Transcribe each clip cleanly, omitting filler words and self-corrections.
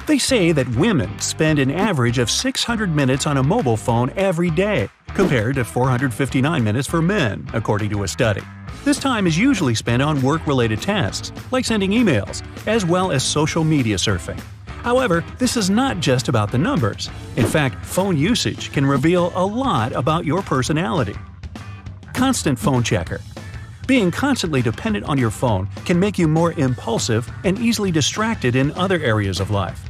They say that women spend an average of 600 minutes on a mobile phone every day, compared to 459 minutes for men, according to a study. This time is usually spent on work-related tasks, like sending emails, as well as social media surfing. However, this is not just about the numbers. In fact, phone usage can reveal a lot about your personality. Constant phone checker. Being constantly dependent on your phone can make you more impulsive and easily distracted in other areas of life.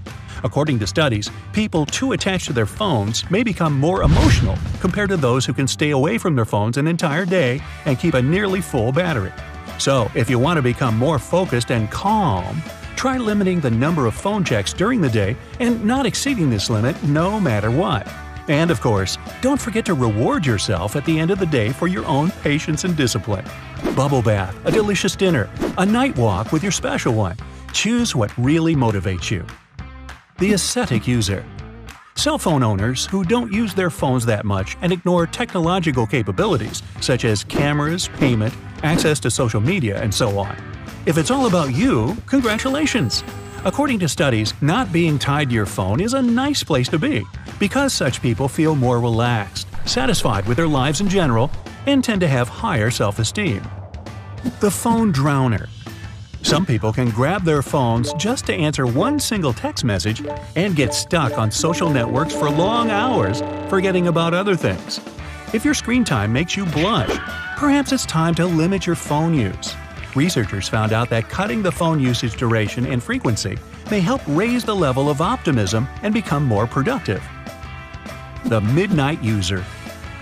According to studies, people too attached to their phones may become more emotional compared to those who can stay away from their phones an entire day and keep a nearly full battery. So, if you want to become more focused and calm, try limiting the number of phone checks during the day and not exceeding this limit no matter what. And of course, don't forget to reward yourself at the end of the day for your own patience and discipline. Bubble bath, a delicious dinner, a night walk with your special one. Choose what really motivates you. The ascetic user. Cell phone owners who don't use their phones that much and ignore technological capabilities such as cameras, payment, access to social media, and so on. If it's all about you, congratulations! According to studies, not being tied to your phone is a nice place to be, because such people feel more relaxed, satisfied with their lives in general, and tend to have higher self-esteem. The phone drowner. Some people can grab their phones just to answer one single text message and get stuck on social networks for long hours, forgetting about other things. If your screen time makes you blush, perhaps it's time to limit your phone use. Researchers found out that cutting the phone usage duration and frequency may help raise the level of optimism and become more productive. The midnight user.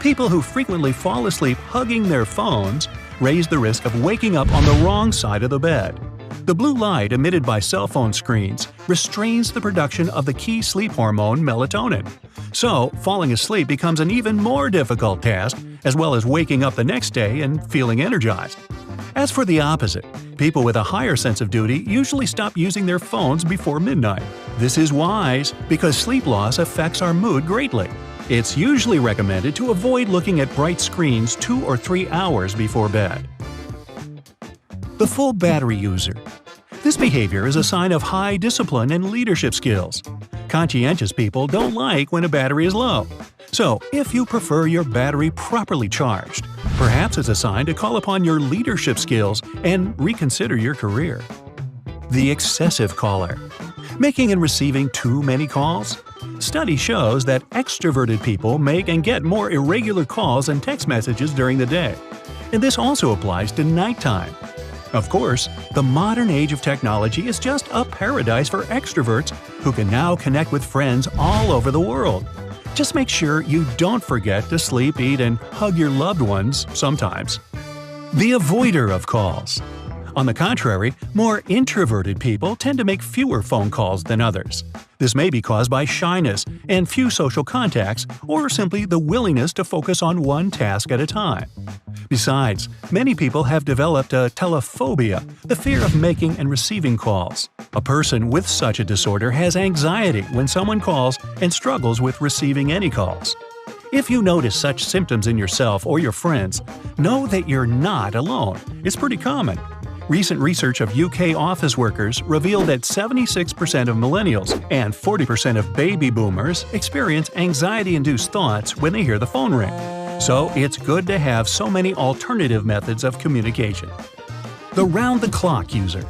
People who frequently fall asleep hugging their phones raise the risk of waking up on the wrong side of the bed. The blue light emitted by cell phone screens restrains the production of the key sleep hormone melatonin. So, falling asleep becomes an even more difficult task, as well as waking up the next day and feeling energized. As for the opposite, people with a higher sense of duty usually stop using their phones before midnight. This is wise because sleep loss affects our mood greatly. It's usually recommended to avoid looking at bright screens 2 or 3 hours before bed. The full battery user. This behavior is a sign of high discipline and leadership skills. Conscientious people don't like when a battery is low. So, if you prefer your battery properly charged, perhaps it's a sign to call upon your leadership skills and reconsider your career. The excessive caller. Making and receiving too many calls? Study shows that extroverted people make and get more irregular calls and text messages during the day. And this also applies to nighttime. Of course, the modern age of technology is just a paradise for extroverts who can now connect with friends all over the world. Just make sure you don't forget to sleep, eat, and hug your loved ones sometimes. The avoider of calls. On the contrary, more introverted people tend to make fewer phone calls than others. This may be caused by shyness and few social contacts, or simply the willingness to focus on one task at a time. Besides, many people have developed a telephobia, the fear of making and receiving calls. A person with such a disorder has anxiety when someone calls and struggles with receiving any calls. If you notice such symptoms in yourself or your friends, know that you're not alone. It's pretty common. Recent research of UK office workers revealed that 76% of millennials and 40% of baby boomers experience anxiety-induced thoughts when they hear the phone ring. So it's good to have so many alternative methods of communication. The round-the-clock user.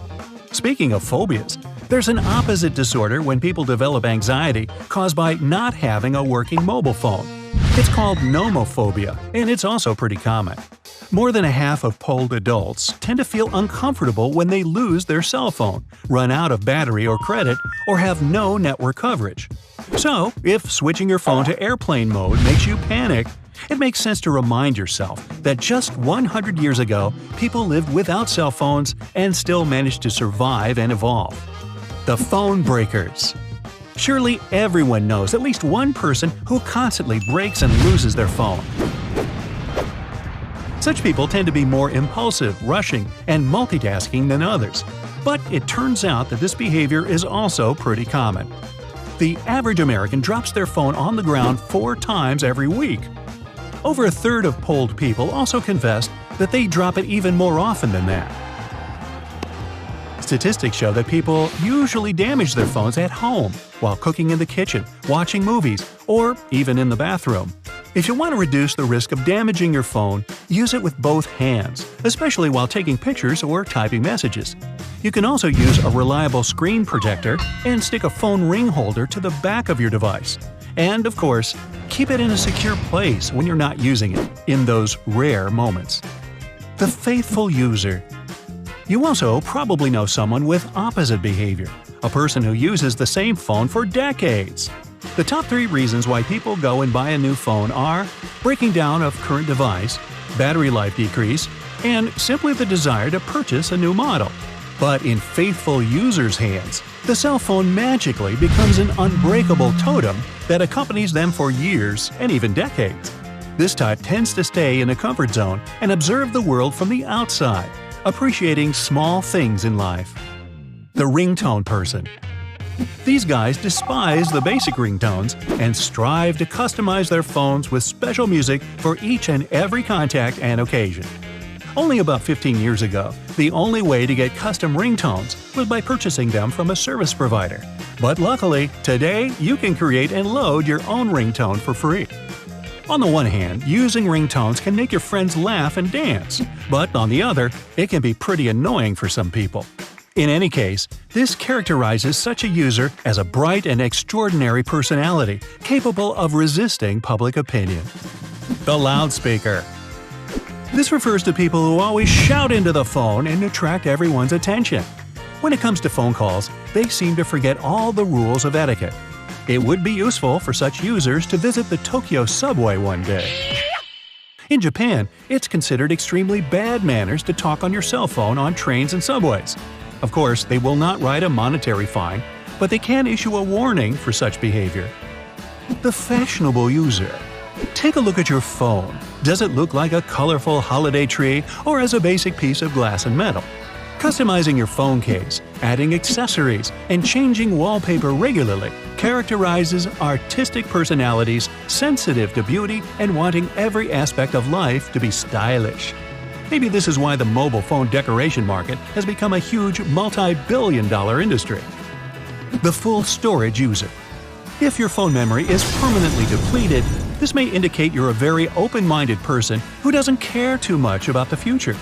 Speaking of phobias, there's an opposite disorder when people develop anxiety caused by not having a working mobile phone. It's called nomophobia, and it's also pretty common. More than a half of polled adults tend to feel uncomfortable when they lose their cell phone, run out of battery or credit, or have no network coverage. So, if switching your phone to airplane mode makes you panic, it makes sense to remind yourself that just 100 years ago, people lived without cell phones and still managed to survive and evolve. The phone breakers. Surely everyone knows at least one person who constantly breaks and loses their phone. Such people tend to be more impulsive, rushing, and multitasking than others. But it turns out that this behavior is also pretty common. The average American drops their phone on the ground 4 times every week. Over a third of polled people also confessed that they drop it even more often than that. Statistics show that people usually damage their phones at home, while cooking in the kitchen, watching movies, or even in the bathroom. If you want to reduce the risk of damaging your phone, use it with both hands, especially while taking pictures or typing messages. You can also use a reliable screen protector and stick a phone ring holder to the back of your device. And, of course, keep it in a secure place when you're not using it, in those rare moments. The faithful user. You also probably know someone with opposite behavior, a person who uses the same phone for decades. The top 3 reasons why people go and buy a new phone are breaking down of current device, battery life decrease, and simply the desire to purchase a new model. But in faithful users' hands, the cell phone magically becomes an unbreakable totem that accompanies them for years and even decades. This type tends to stay in a comfort zone and observe the world from the outside, appreciating small things in life. The ringtone person. These guys despise the basic ringtones and strive to customize their phones with special music for each and every contact and occasion. Only about 15 years ago, the only way to get custom ringtones was by purchasing them from a service provider. But luckily, today you can create and load your own ringtone for free. On the one hand, using ringtones can make your friends laugh and dance, but on the other, it can be pretty annoying for some people. In any case, this characterizes such a user as a bright and extraordinary personality capable of resisting public opinion. The loudspeaker. This refers to people who always shout into the phone and attract everyone's attention. When it comes to phone calls, they seem to forget all the rules of etiquette. It would be useful for such users to visit the Tokyo subway one day. In Japan, it's considered extremely bad manners to talk on your cell phone on trains and subways. Of course, they will not write a monetary fine, but they can issue a warning for such behavior. The fashionable user. Take a look at your phone. Does it look like a colorful holiday tree or as a basic piece of glass and metal? Customizing your phone case, adding accessories, and changing wallpaper regularly characterizes artistic personalities sensitive to beauty and wanting every aspect of life to be stylish. Maybe this is why the mobile phone decoration market has become a huge multi-billion-dollar industry. The full storage user. If your phone memory is permanently depleted, this may indicate you're a very open-minded person who doesn't care too much about the future.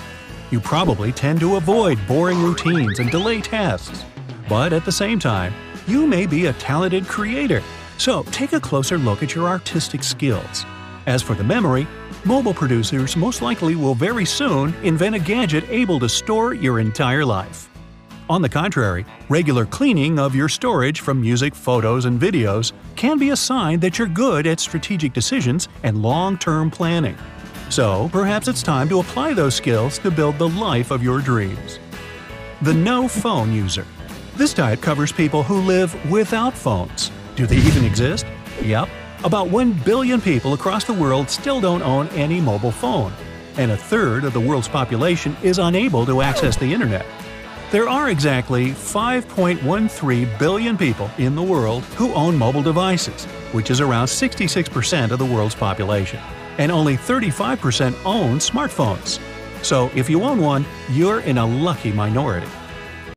You probably tend to avoid boring routines and delay tasks. But at the same time, you may be a talented creator, so take a closer look at your artistic skills. As for the memory, mobile producers most likely will very soon invent a gadget able to store your entire life. On the contrary, regular cleaning of your storage from music, photos, and videos can be a sign that you're good at strategic decisions and long-term planning. So, perhaps it's time to apply those skills to build the life of your dreams. The no-phone user. This type covers people who live without phones. Do they even exist? Yep. About 1 billion people across the world still don't own any mobile phone, and a third of the world's population is unable to access the internet. There are exactly 5.13 billion people in the world who own mobile devices, which is around 66% of the world's population, and only 35% own smartphones. So if you own one, you're in a lucky minority.